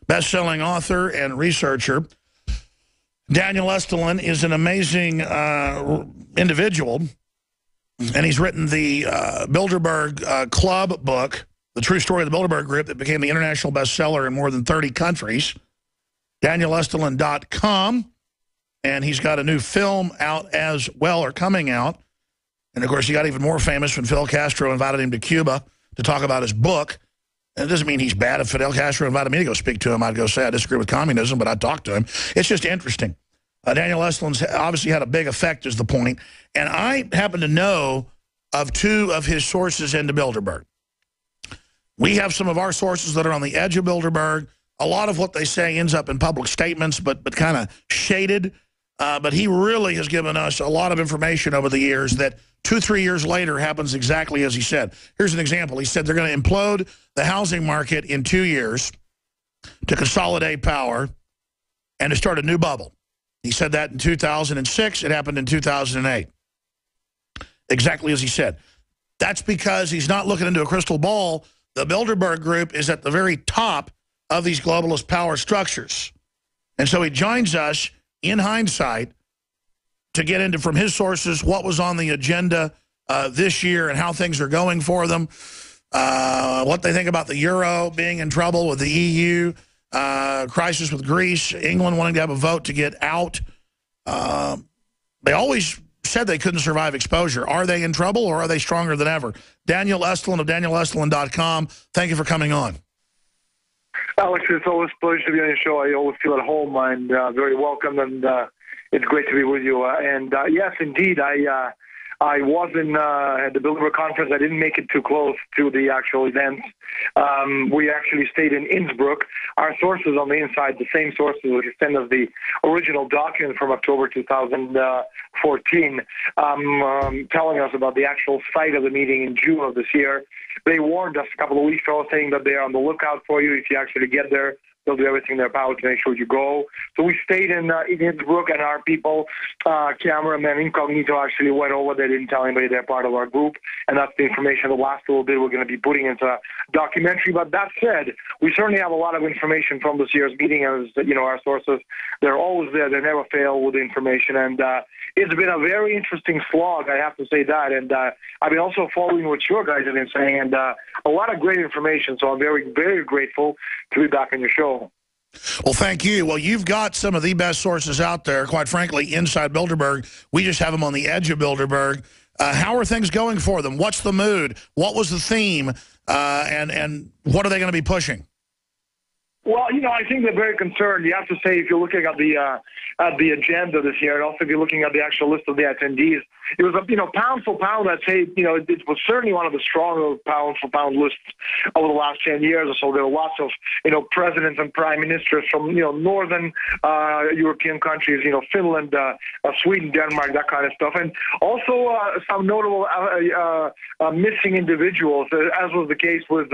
best-selling author and researcher. Daniel Estulin is an amazing individual, and he's written the Bilderberg Club book, The True Story of the Bilderberg Group, that became the international bestseller in more than 30 countries. DanielEstulin.com, and he's got a new film out as well, or coming out. And, of course, he got even more famous when Fidel Castro invited him to Cuba to talk about his book. And it doesn't mean he's bad. If Fidel Castro invited me to go speak to him, I'd go say I disagree with communism, but I'd talk to him. It's just interesting. Daniel Estulin's obviously had a big effect, is the point. And I happen to know of two of his sources into Bilderberg. We have some of our sources that are on the edge of Bilderberg. A lot of what they say ends up in public statements, but kind of shaded. But he really has given us a lot of information over the years that 2-3 years later happens exactly as he said. Here's an example. He said they're going to implode the housing market in 2 years to consolidate power and to start a new bubble. He said that in 2006. It happened in 2008. Exactly as he said. That's because he's not looking into a crystal ball. The Bilderberg Group is at the very top of these globalist power structures. And so he joins us in hindsight to get into, from his sources, what was on the agenda this year and how things are going for them, what they think about the euro being in trouble with the EU, crisis with Greece, England wanting to have a vote to get out. They always said they couldn't survive exposure. Are they in trouble, or are they stronger than ever? Daniel Estulin of DanielEstulin.com, thank you for coming on. Alex, it's always a pleasure to be on your show. I always feel at home and very welcome, and it's great to be with you. Yes, indeed, I was at the Bilderberg conference. I didn't make it too close to the actual events. We actually stayed in Innsbruck. Our sources on the inside, the same sources which sent us the original document from October 2014, telling us about the actual site of the meeting in June of this year. They warned us a couple of weeks ago, saying that they're on the lookout for you if you actually get there. They'll do everything in their power to make sure you go. So we stayed in Innsbruck, and our people, cameraman incognito, actually went over. They didn't tell anybody they're part of our group, and that's the information. The last little bit we're going to be putting into a documentary. But that said, we certainly have a lot of information from this year's meeting. As you know, our sources, they're always there. They never fail with the information, and it's been a very interesting slog, I have to say that. And I've been also following what your guys have been saying, and a lot of great information. So I'm very, very grateful to be back on your show. Well, thank you. Well, you've got some of the best sources out there, quite frankly, inside Bilderberg. We just have them on the edge of Bilderberg. How are things going for them? What's the mood? What was the theme? And what are they going to be pushing? Well, you know, I think they're very concerned. You have to say, if you're looking at the agenda this year, and also if you're looking at the actual list of the attendees, it was, pound for pound, I'd say, it was certainly one of the stronger pound for pound lists over the last 10 years or so. There were lots of, presidents and prime ministers from, northern European countries, Finland, Sweden, Denmark, that kind of stuff. And also some notable missing individuals, as was the case with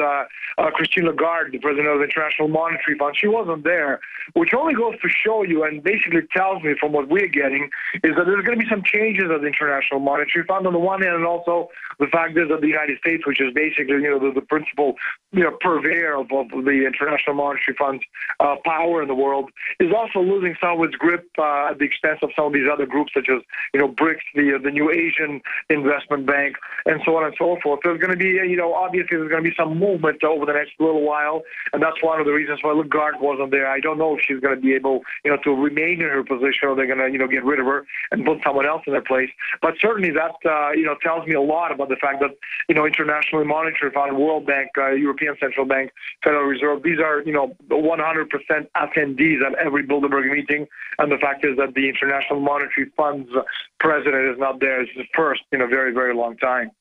Christine Lagarde, the president of the International Monetary Fund. She wasn't there, which only goes to show you and basically tells me from what we're getting is that there's going to be some changes at the International Monetary Fund on the one hand, and also the fact is that the United States, which is basically, the principal, purveyor of the International Monetary Fund's power in the world, is also losing some of its grip at the expense of some of these other groups, such as, BRICS, the new Asian Investment Bank, and so on and so forth. There's going to be, obviously there's going to be some movement over the next little while, and that's one of the reasons why Lagarde wasn't there. I don't know if she's going to be able, to remain in her position, or they're going to, get rid of her and put someone else in their place. But certainly that, tells me a lot about the fact that, International Monetary Fund, World Bank, European Central Bank, Federal Reserve, these are, 100% attendees at every Bilderberg meeting. And the fact is that the International Monetary Fund's president is not there. It's the first in a very, very long time.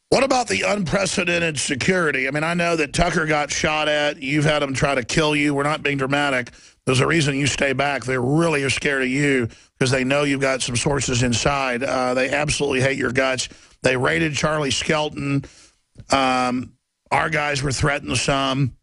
What about the unprecedented security? I mean, I know that Tucker got shot at. You've had them try to kill you. We're not being dramatic. There's a reason you stay back. They really are scared of you because they know you've got some sources inside. They absolutely hate your guts. They raided Charlie Skelton. Our guys were threatened some.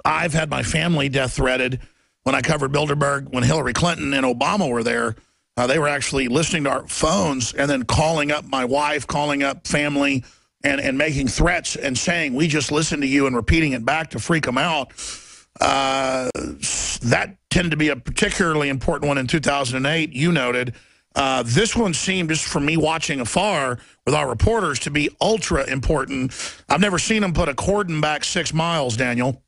I've had my family death threatened when I covered Bilderberg. When Hillary Clinton and Obama were there, they were actually listening to our phones and then calling up my wife, calling up family, and making threats and saying, we just listened to you, and repeating it back to freak them out. That tended to be a particularly important one in 2008, you noted. This one seemed, just from me watching afar with our reporters, to be ultra important. I've never seen them put a cordon back 6 miles, Daniel.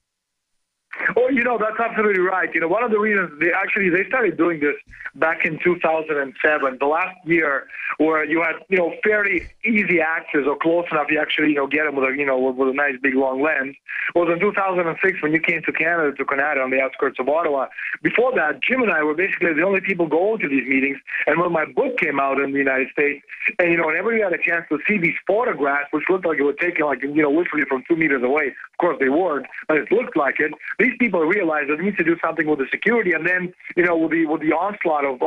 Well, that's absolutely right. One of the reasons they started doing this back in 2007, the last year, where you had, fairly easy access or close enough you actually, get them with a nice big long lens, was in 2006 when you came to Canada, on the outskirts of Ottawa. Before that, Jim and I were basically the only people going to these meetings. And when my book came out in the United States, and, whenever you had a chance to see these photographs, which looked like it was taken, literally from 2 meters away, of course they weren't, but it looked like it, these people realized that they need to do something with the security. And then, with the onslaught of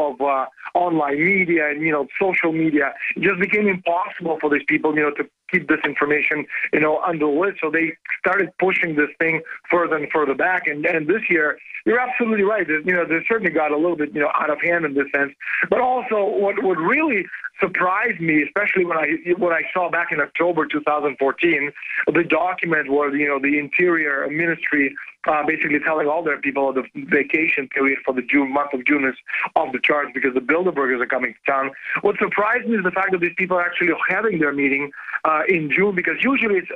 online media and, social media, it just became impossible for these people, to keep this information, under the lid. So they started pushing this thing further and further back. And this year, you're absolutely right. They certainly got a little bit, out of hand in this sense. But also, what really surprised me, especially when I saw back in October 2014, the document where the Interior Ministry basically telling all their people the vacation period for the month of June is off the charts because the Bilderbergers are coming to town. What surprised me is the fact that these people are actually having their meeting in June, because usually it's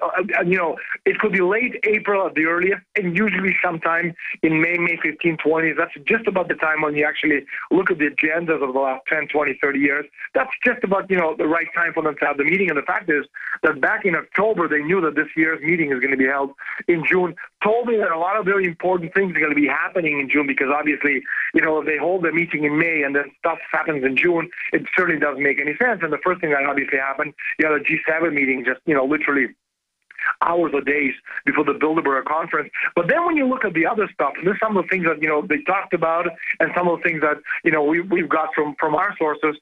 it could be late April at the earliest, and usually sometime in May 15, 20. That's just about the time when you actually look at the agendas of the last 10, 20, 30 years. That's just about the right time for them to have the meeting. And the fact is that back in October they knew that this year's meeting is going to be held in June. Told me that a lot of very important things are going to be happening in June, because obviously, if they hold the meeting in May and then stuff happens in June, it certainly doesn't make any sense. And the first thing that obviously happened, you had a G7 meeting just, literally hours or days before the Bilderberg conference. But then when you look at the other stuff, and there's some of the things that, they talked about, and some of the things that, we've got from our sources,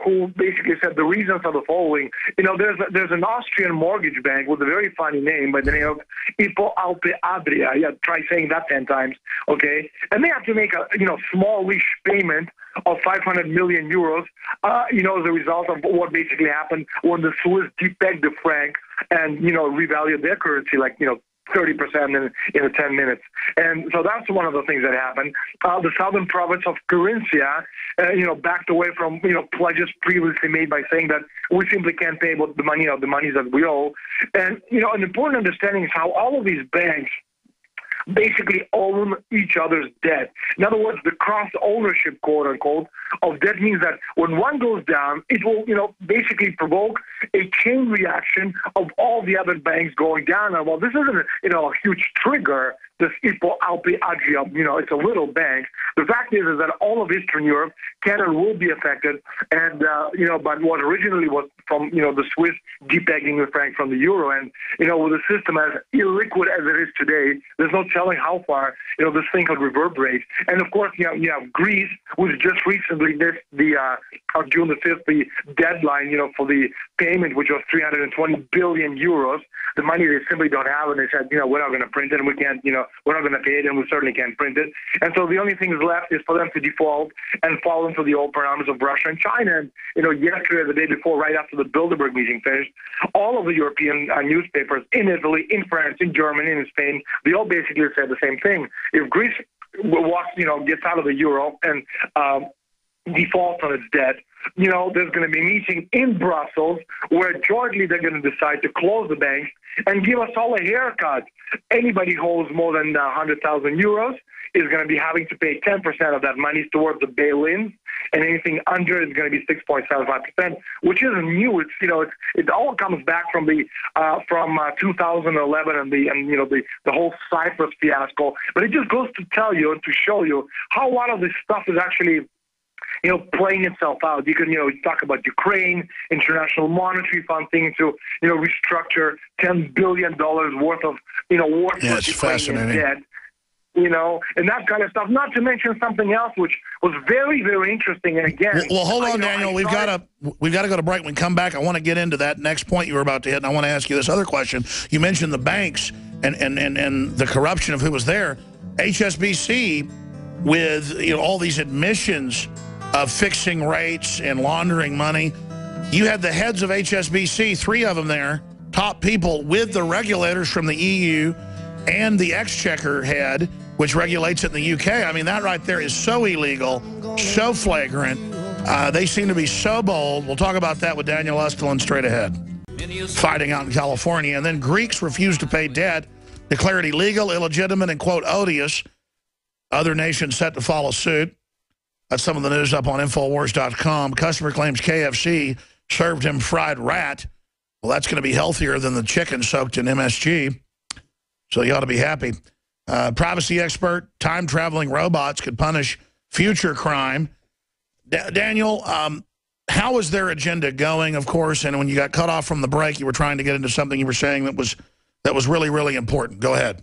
who basically said the reasons are the following. There's an Austrian mortgage bank with a very funny name by the name of Hypo Alpe Adria. Yeah, try saying that 10 times, okay? And they have to make a, smallish payment of 500 million euros, as a result of what basically happened when the Swiss depegged the franc and, revalued their currency 30% in 10 minutes. And so that's one of the things that happened. The southern province of Carinthia, backed away from, pledges previously made by saying that we simply can't pay the monies that we owe. And, an important understanding is how all of these banks basically own each other's debt. In other words, the cross-ownership, quote-unquote, of debt means that when one goes down, it will, basically provoke a chain reaction of all the other banks going down. And while this isn't, a huge trigger, this Hypo Alpe Adria, it's a little bank. The fact is that all of Eastern Europe can and will be affected. And, but what originally was from, the Swiss depegging the franc from the euro, and, with the system as illiquid as it is today, there's no telling how far, this thing could reverberate. And, of course, you have Greece, which just recently missed on June the 5th, the deadline, for the payment, which was 320 billion euros. The money they simply don't have, and they said, we're not going to print it, and we can't, we're not going to pay it, and we certainly can't print it. And so the only thing left is for them to default and fall into the open arms of Russia and China. And, yesterday, the day before, right after the Bilderberg meeting finished, all of the European newspapers in Italy, in France, in Germany, in Spain, they all basically said the same thing. If Greece gets out of the euro and defaults on its debt, there's going to be a meeting in Brussels where jointly they're going to decide to close the banks and give us all a haircut. Anybody who owes more than 100,000 euros is going to be having to pay 10% of that money towards the bail-ins, and anything under is going to be 6.75%, which isn't new. It all comes back from 2011 and the whole Cyprus fiasco. But it just goes to tell you and to show you how a lot of this stuff is actually playing itself out. You can, talk about Ukraine, International Monetary Fund thinking to, restructure $10 billion worth of, it's fascinating. Debt. And that kind of stuff. Not to mention something else, which was very, very interesting. And again, well, hold on, Daniel. We've got to go to break. When we come back, I want to get into that next point you were about to hit, and I want to ask you this other question. You mentioned the banks and the corruption of who was there. HSBC, with all these admissions of fixing rates and laundering money. You had the heads of HSBC, 3 of them there, top people with the regulators from the EU and the exchequer head, which regulates it in the UK. I mean, that right there is so illegal, so flagrant. They seem to be so bold. We'll talk about that with Daniel Estulin straight ahead. Fighting out in California. And then Greeks refuse to pay debt, declared illegal, illegitimate, and, quote, odious. Other nations set to follow suit. That's some of the news up on Infowars.com. Customer claims KFC served him fried rat. Well, that's going to be healthier than the chicken soaked in MSG. So you ought to be happy. Privacy expert, time-traveling robots could punish future crime. Daniel, how is their agenda going, of course? And when you got cut off from the break, you were trying to get into something you were saying that was really, really important. Go ahead.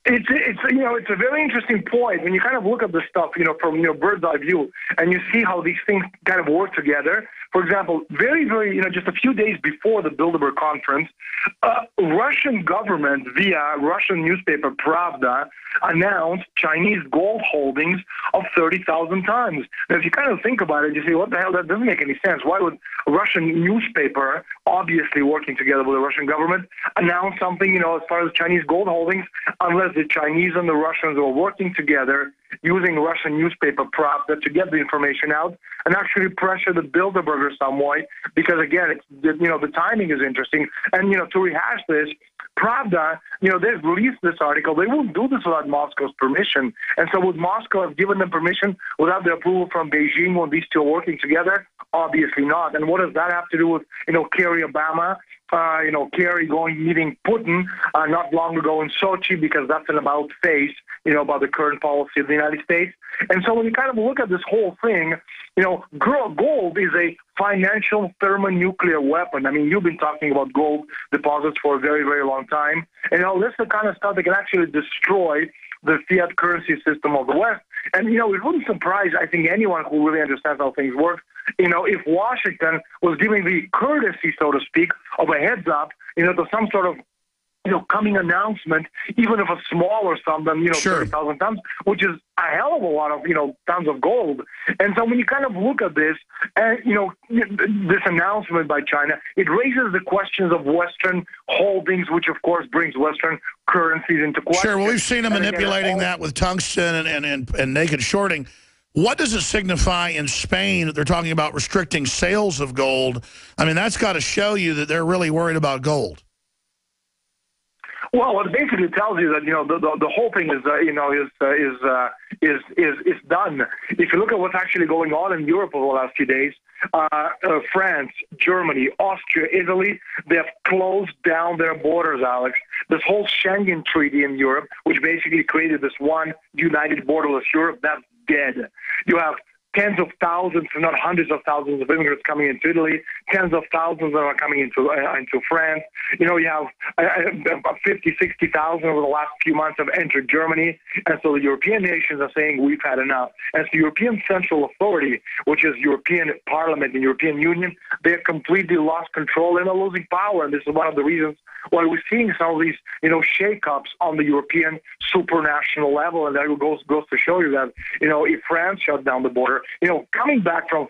It's a very interesting point when you kind of look at this stuff, from bird's eye view, and you see how these things kind of work together. For example, very, just a few days before the Bilderberg conference, Russian government via Russian newspaper Pravda announced Chinese gold holdings of 30,000 tons. Now, if you kind of think about it, you say, what the hell? That doesn't make any sense. Why would a Russian newspaper, obviously working together with the Russian government, announce something, as far as Chinese gold holdings, unless the Chinese and the Russians were working together using Russian newspaper Pravda to get the information out and actually pressure the Bilderberger some way, because again, the timing is interesting. And to rehash this, Pravda, they've released this article. They wouldn't do this without Moscow's permission. And so would Moscow have given them permission without the approval from Beijing when these two are working together? Obviously not. And what does that have to do with, Kerry Obama? Kerry meeting Putin not long ago in Sochi, because that's an about face, about the current policy of the United States. And so when you kind of look at this whole thing, gold is a financial thermonuclear weapon. I mean, you've been talking about gold deposits for a very, very long time. And this is the kind of stuff that can actually destroy the fiat currency system of the West. And, it wouldn't surprise, I think, anyone who really understands how things work, if Washington was giving the courtesy, so to speak, of a heads up, to some sort of, coming announcement, even if a smaller sum than, Sure. 30,000 tons, which is a hell of a lot of, tons of gold. And so when you kind of look at this, and, this announcement by China, it raises the questions of Western holdings, which of course brings Western currencies into question. Sure, well, we've seen them manipulating that with tungsten and naked shorting. What does it signify in Spain that they're talking about restricting sales of gold? I mean, that's got to show you that they're really worried about gold. Well, it basically tells you that the whole thing is done. If you look at what's actually going on in Europe over the last few days, France, Germany, Austria, Italy, they have closed down their borders, Alex. This whole Schengen Treaty in Europe, which basically created this one united borderless Europe, that's dead. You have tens of thousands, if not hundreds of thousands of immigrants coming into Italy, tens of thousands that are coming into France. You have 50, 60,000 over the last few months have entered Germany. And so the European nations are saying we've had enough. And the European Central Authority, which is European Parliament and European Union, they've completely lost control and are losing power. And this is one of the reasons why we're seeing some of these, shake-ups on the European supranational level. And that goes to show you that, if France shut down the border, coming back from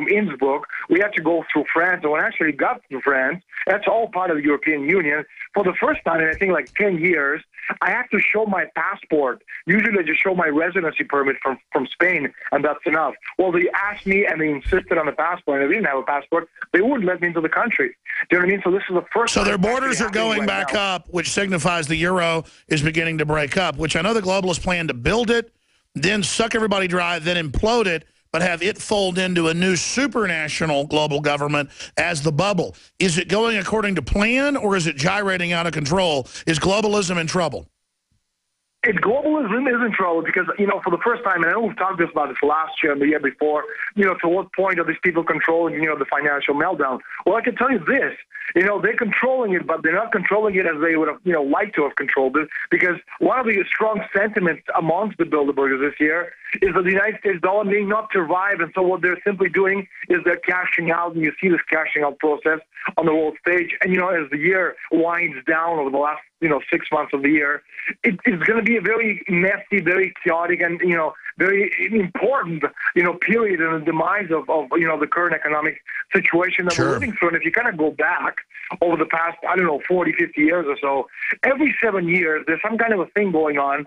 Innsbruck, we had to go through France. And when I actually got to France, that's all part of the European Union. For the first time in, I think, like 10 years, I have to show my passport. Usually I just show my residency permit from Spain, and that's enough. Well, they asked me, and they insisted on the passport, and I didn't have a passport. They wouldn't let me into the country. Do you know what I mean? So this is the first So time their borders are going right back now. up, which signifies the euro is beginning to break up, which I know the globalists plan to build it, then suck everybody dry, then implode it, but have it fold into a new supranational global government as the bubble. Is it going according to plan, or is it gyrating out of control? Is globalism in trouble? Globalism is in trouble because, for the first time, and I know we've talked about this last year and the year before, to what point are these people controlling, the financial meltdown? Well, I can tell you this, they're controlling it, but they're not controlling it as they would have, liked to have controlled it, because one of the strong sentiments amongst the Bilderbergers this year is that the United States dollar may not survive, and so what they're simply doing is they're cashing out, and you see this cashing out process on the world stage. And, as the year winds down over the last, 6 months of the year, it's going to be a very messy, very chaotic, and, very important, period in the demise of the current economic situation that we're living through. And if you kind of go back over the past, 40, 50 years or so, every 7 years, there's some kind of a thing going on